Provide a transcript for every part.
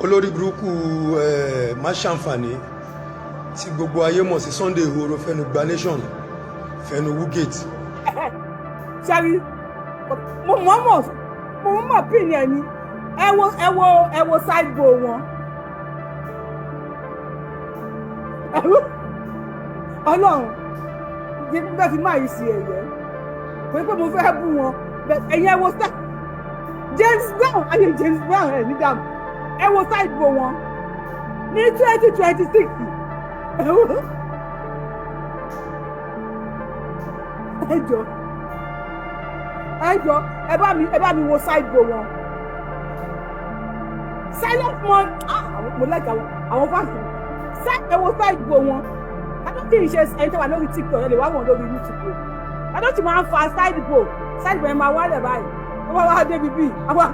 olórí burúkú má ṣàǹfààní tí gbogbo ayé mọ̀ sí Sunday Igboho fẹnu gba nation fẹnu wúgate. ṣáàrí mo mọ̀ pín ní ẹni ẹ wo ṣáìgbò wọn ọlọ́run yẹ kí n fẹ́ fi máa yí sí ẹ̀yẹ pé mo fẹ́ bú wọn ẹ̀yẹ wo James Brown ayé James Brown ẹ̀ ní dàmú ẹ wo ṣáìgbò wọn ní 2026 ẹjọ ẹ bá mi wo ṣáìgbò wọn silent one mo like àwọn fáṣọ ẹ wo ṣáìgbò wọn adótì ìṣe ẹni tó wà lórí TikTok ẹ lè wá wọn lórí YouTube adótì máa ń fa ṣáìgbò ẹ máa wálẹ̀ báyìí wọ́n bá wá débi bíi àwọn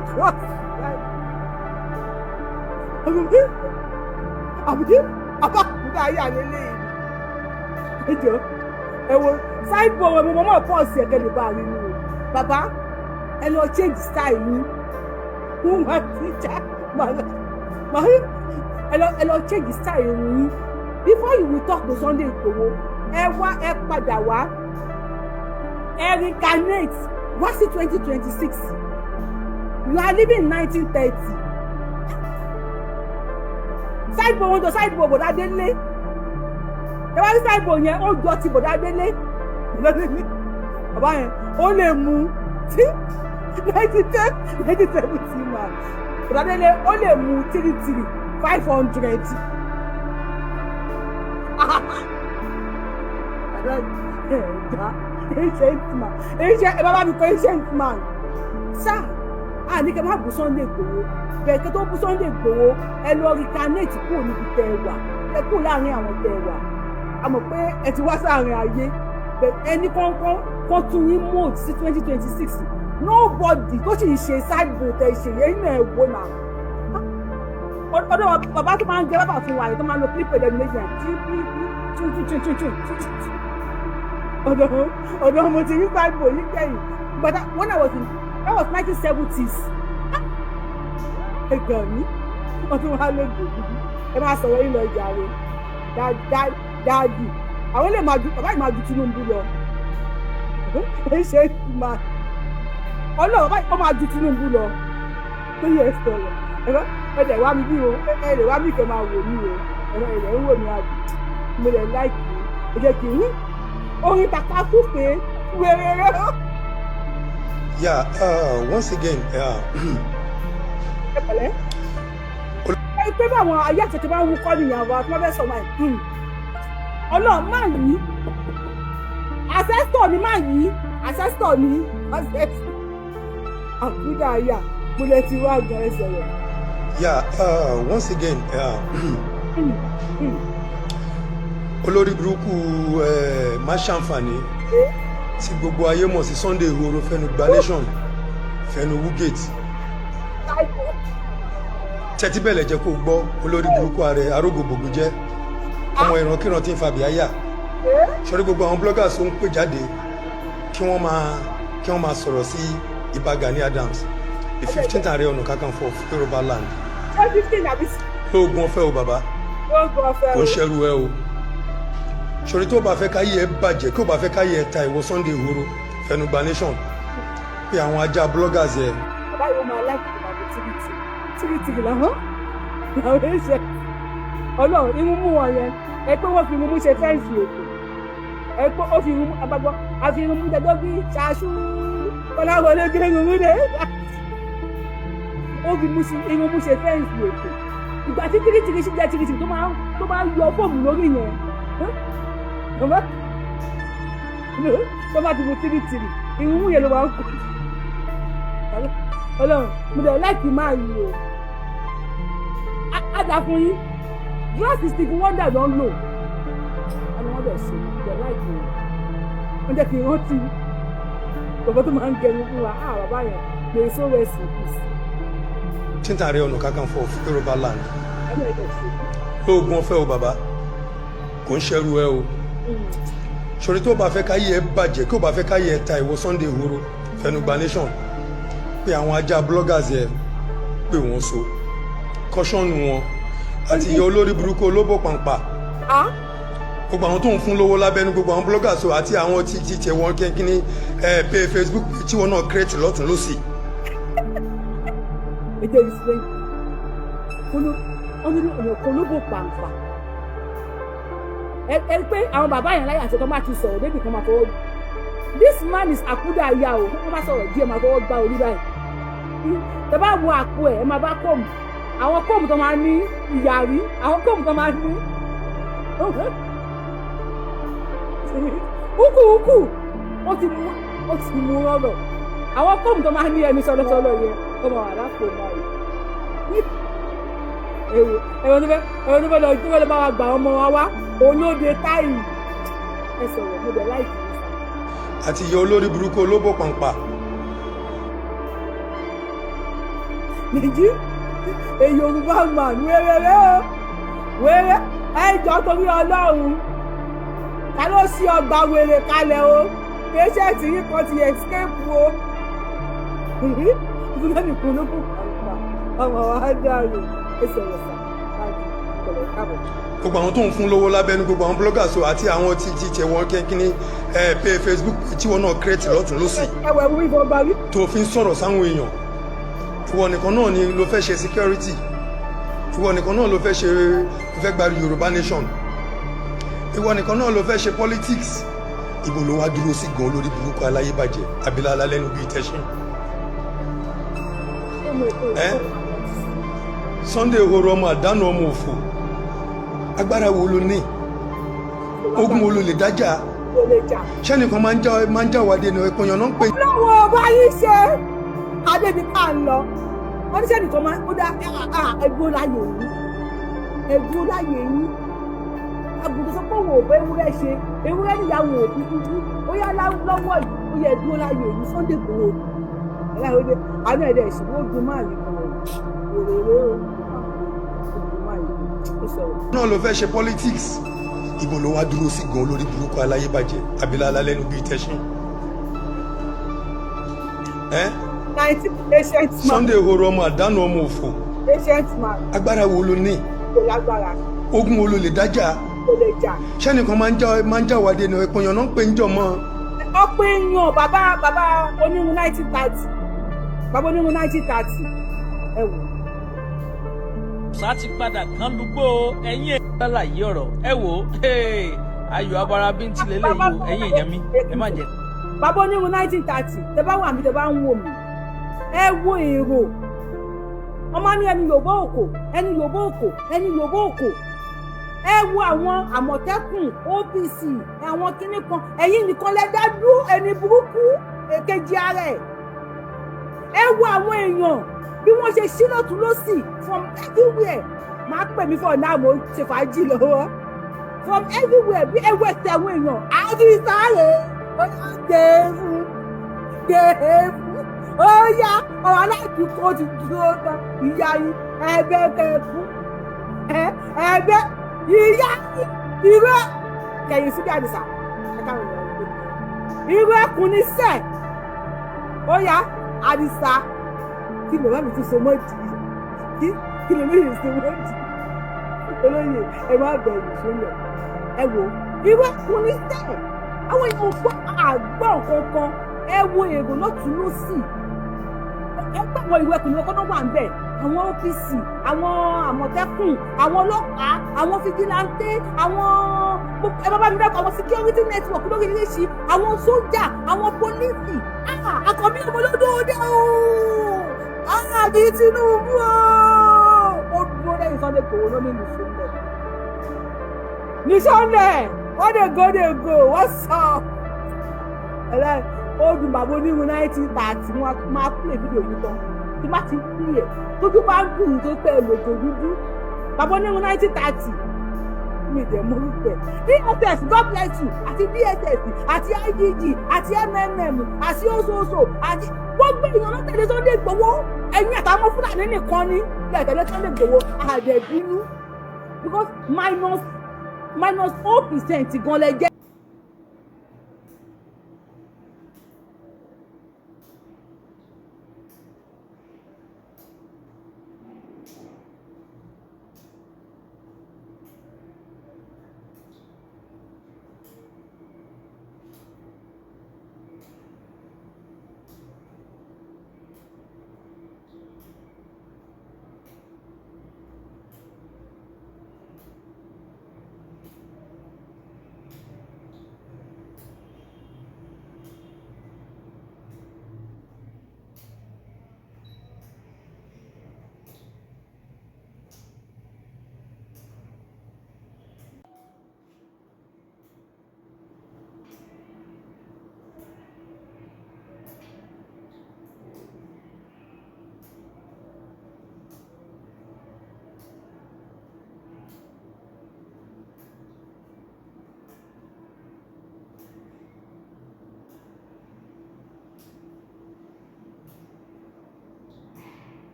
àkọ́ àbúdá ayé àlélẹ́ yìí ẹjọ ẹ wo ṣáìgbò wọn mo mọ̀ pọ́ọ̀sì ẹ̀kẹ́ lè bá a rí mi o bàbá ẹ lọ change style yín fún wa tíjà ẹ lọ change style yín before you will talk to Sunday Igboho ẹ padà wá ẹ reincarnate wá sí 2026 you are living in 1930 ṣáìgbò wọn jọ ṣáìgbò bọ̀dá délé ẹ wá ní ṣáìgbò yẹn ó jọ ti bọ̀dá délé bàbá yẹn ó lè mú tí 1970 man bọ̀dá délé ó lè mú 500 ẹ bá mi kọ ancient man sáà ní kẹ́ máa bú Sunday Igboho bẹ́ẹ̀ kẹ́ tó bú Sunday Igboho ẹ lọ reincarnate kúrò níbi tẹ́ ẹ wà ẹ kúrò láàrin àwọn tẹ́ ẹ wà a mọ̀ pé ẹ ti wá sáàrin ayé ẹni kọ́ńkọ́ tún yín mold sí 2026 nobody tó sì ṣe ṣáàgbò tẹ̀ ṣe yẹn náà ẹ̀ wò náà ọ̀dọ̀ bàbá tó máa ń gẹ bàbá fún wa rẹ̀ tó máa ń lo clip ẹ̀dẹ̀ méjì ọ̀dọ̀ mo ti rí ṣáàgbò yìí kẹ́yìn but when I was in that was 1970s ẹgbẹ́ mi wọ́n tún wá lóde ẹ máa sọ̀rọ̀ yín lọ ìjà rẹ̀ dáàdì àwọn lè máa ju bàbá yìí máa ju Tinubu lọ ẹ ṣe máa ọlọ́run bàbá yìí ó máa ju Tinubu lọ tó yẹ sọ̀rọ̀ ẹ dẹ̀ wá mi bí o ẹ lè wá mi kẹ́ máa wò mí o ẹ lè ń wò mí àbí mo lè láìkì ẹ jẹ́ kí n orin tàkà kúfè wẹ̀rẹ̀ rẹ̀. Yeah, once again, pé báwọn ayé àtẹ̀tẹ̀ bá ń wúkọ́ nìyàwó àti wọ́n fẹ́ sọ máa ọlọ́run máa yí ancestor ni máa yí ancestor ni àbúdá ayà mo lè ti wá gan ẹsẹ̀ rẹ̀. Yeah, once again, olórí burúkú má ṣàǹfààní tí gbogbo ayé mọ̀ sí Sunday Igboho fẹnu gba nation fẹnu wúgate tẹ́tí bẹ̀lẹ̀ jẹ́ kó gbọ́ olórí burúkú ààrẹ arógbòbògbò jẹ́ ọmọ ìrankíran tí ń fa bíáyà sọrí gbogbo àwọn bloggers tó ń pè jáde kí wọ́n máa sọ̀rọ̀ sí Ìbà Gani Adams the 15th Ààrẹ Ọ̀nà Kakanfò of Yorùbá land lóògùn ọ̀fẹ́ o bàbá kò ń ṣẹrù ẹ o sori tó bá fẹ́ káyé ẹ bàjẹ́ kí ó bá fẹ́ káyé ẹ ta ìwọ Sunday Igboho fẹnu gba nation pé àwọn ajá bloggers yẹ. bàbá yìí ó máa láìpẹ́ tó máa bẹ tìrìtìrì làwọn ẹ̀ṣẹ̀ ọlọ́run irun mú wọn yẹn ẹ pé wọ́n fi irun mú ṣe fẹ́ǹsì ètò ẹ pé ó fi irun mú agbágbọ́ àfi irun mú dẹdọ́ bí ṣáṣú kọ́láwọlé gbé irun mú dẹ ó fi irun mú ṣe fẹ́ǹsì ètò ìgbà tí tìrìtìrì ṣì jẹ́ tìrìtìrì tó máa ń yọ fóòmù lórí yẹn tó bá ti mú tìrìtìrì irun yẹn ló máa ń kó ọlọ́run mo dẹ̀ láìkí máa yí o àdá fún yín gíláàsì Stevie Wonder ló ń lò àwọn wọn dẹ̀ ṣe mo dẹ̀ láìkí o wọ́n jẹ́ kí n rántí bàbá tó máa ń gẹrun fún wa bàbá yẹn lè so rest in peace. Tí Ààrẹ Ọ̀nà Kakanfò of Yorùbá land lóògùn ọ̀fẹ́ o bàbá kò ń ṣẹrù ẹ o sori tó bá fẹ́ káyé ẹ bàjẹ́ kí ó bá fẹ́ káyé ẹ ta ìwọ Sunday Igboho fẹnu gba nation pé àwọn ajá bloggers yẹ pé wọ́n so kọ́ṣọ́ọ̀nù wọn àti ìyá olórí burúkú olóbò pàǹpà gbogbo àwọn tó ń fún lówó lábẹ́nu gbogbo àwọn bloggers àti àwọn tí tiẹ̀ wọ́n kíní pay Facebook tí wọ́n náà create lọ́tún lọ́sì. ètò ìsìn olóbò pàǹpà ẹ pé àwọn bàbá yẹn láyé àti ọkọ máa ti sọ̀rọ̀ débi kan máa fọwọ́ this man is àkúdà aya o wọ́n bá sọ̀rọ̀ díẹ̀ máa fọwọ́ gbá orí báyìí tẹ bá wo àpò ẹ̀ ẹ máa bá kọ́ọ̀mù àwọn kọ́ọ̀mù tó máa ní ìyàrí àwọn kọ́ọ̀mù tó máa ní ukú ó ti mú rọrọ àwọn kọ́ọ̀mù tó máa ní ẹni sọlọ́sọlọ́ yẹn tó máa wà lápò náà yìí ẹ̀rọ tó fẹ́ lọ bá wa gbà ọmọ wa wá olóde táyì ẹ sọ̀rọ̀ mo bẹ̀ láìpẹ́ àti ìyá olórí burúkú olóbò pàǹpà. nìjí èyí Yorùbá man wẹ́rẹ́rẹ́ o wẹ́rẹ́ ẹjọ́ torí Ọlọ́run ta ló ṣí ọgbà wèrè kalẹ̀ o patient yìí kan ti escape o ìdílé nìkan ló kù pàǹpà ọmọ wa dàrú ẹ sọ̀rọ̀ sà gbogbo àwọn tó ń fún lówó lábẹ́nu gbogbo àwọn bloggers àti àwọn tí tiẹ̀ wọ́n kíní pay Facebook tí wọ́n náà create lọ́tún lọ́sì. ẹwẹ́ mú ìbọn bá rí. tó fi ń sọ̀rọ̀ sáwọn èèyàn ìwọ nìkan náà ni ló fẹ́ ṣe security ìwọ nìkan náà ló fẹ́ gba Yorùbá nation ìwọ nìkan náà ló fẹ́ ṣe politics ibo ló wá dúró sí gan lórí burúkú aláyébàjẹ́ abilala lẹ́nu bíi tẹ́sán. Sunday ehoro ọmọ àdánù ọmọ òfò agbára wo ló ní ogun wo ló lè dájà sẹ́nìkan máa ń já wádìí ẹni ìpọnyàn náà ń pè. ọlọ́wọ́ ọba yìí ṣe adébí ká ń lọ wọ́n ní sẹ́nìkan máa ń dá ẹgbó láyé yín àgùntàn sọ pé òun ò bá ewúrẹ́ ṣe ewúrẹ́ níyàwó òbí dúdú ó yá lọ́wọ́ yìí ó yẹ ẹgbó láyé yín Sunday Igboho àánú ẹ̀dẹ̀ ìṣòwò ogun máa yìí kan òrèrè náà ló fẹ́ ṣe politics ibo ló wá dúró sí gan olórí burúkú aláyébàjẹ́ abilala lẹ́nu bíi tẹ́sán. Sunday ehoro ọmọ àdánù ọmọ òfò agbára wo ló ní ogun wo ló lè dájà sẹ́nìkan máa ń já wádìí ẹni ìpọnyàn náà ń pè ń jọ mọ́. ọ̀pọ̀ èèyàn bàbá onírun 1930 bàbá onírun 1930 ẹ wò. sá ti padà kán lúgbó ẹ̀yin àlàyé ọ̀rọ̀ ẹ wò ayọ̀ abara bí n tilẹ̀ lè yọ ẹ̀yin èèyàn mi ẹ má jẹ. bàbá onírun 1930 tẹ bá wà mí tẹ bá ń wò mí ẹ wo èrò ọmọ ní ẹni Yorùbá òkò ẹni Yorùbá òkò ẹni Yorùbá òkò ẹ wo àwọn Àmọ̀tẹ́kùn OPC àwọn kinní kan ẹ̀yin nìkan lẹ dá dúró ẹni burúkú èkejì ara ẹ wo àwọn èèyàn bí wọ́n ṣe ṣí lọ́tún lọ́sì from everywhere máa pè mí fún ọ̀nà àmọ́ ṣe fàájì lọ́wọ́ from everywhere bí ẹwọ́ ẹ̀sẹ̀ àwọn èèyàn àti sáré gèèfù ó yá ọ̀rọ̀ aládùúgbò ti dúró tán ìyá yìí ẹgbẹ́ kẹfù ẹgbẹ́ ìyá ìró kẹyìn síbi àdìsá ìró ẹkùn ní sẹ́ẹ̀ ó yá àdìsá kí lè má mi tún so mọ́ di kí lè méjì so mọ́ di olóyè ẹ má bẹ̀rù sólẹ̀ ẹ wò ìwé kún ní sẹ́ẹ̀ àwọn èèyàn gbọ́ àgbọ̀ kankan ẹ wo èrò lọ́tún lọ́sì ẹ gbọ́ àwọn ìwé kún ní ọkọ̀ náà wà ń bẹ̀ àwọn OPC àwọn Àmọ̀tẹ́kùn àwọn ọlọ́pàá àwọn fìjìláńtẹ́ àwọn ẹ bá mi dákọ̀ àwọn security network lórí iléeṣì àwọn sójà àwọn pólísì àkọ́bí ọmọlódó dé ooo àbí Tinubu ó dúró lẹ́yìn Sunday Igboho ló ní ní Sunday wọ́n dey go what's up ó dùn bàbá onírun 1930 wọn máa play fídíò yìí tán tí má ti play ẹ̀ tójú bá ń dùn tó pẹ́ lògò dúdú bàbá onírun 1930 mi dẹ̀ mọ́ lùpẹ̀ DSS God bless you àti DSS àti IGG àti MMM àti oṣooṣo àti gbogbo èèyàn ló tẹ̀lé Sunday Igboho ẹ̀yin àtàwọn Fúlàní nìkan ní tẹ̀lé Sunday Igboho àdẹ̀bínú because minus 4% gan lẹ jẹ́.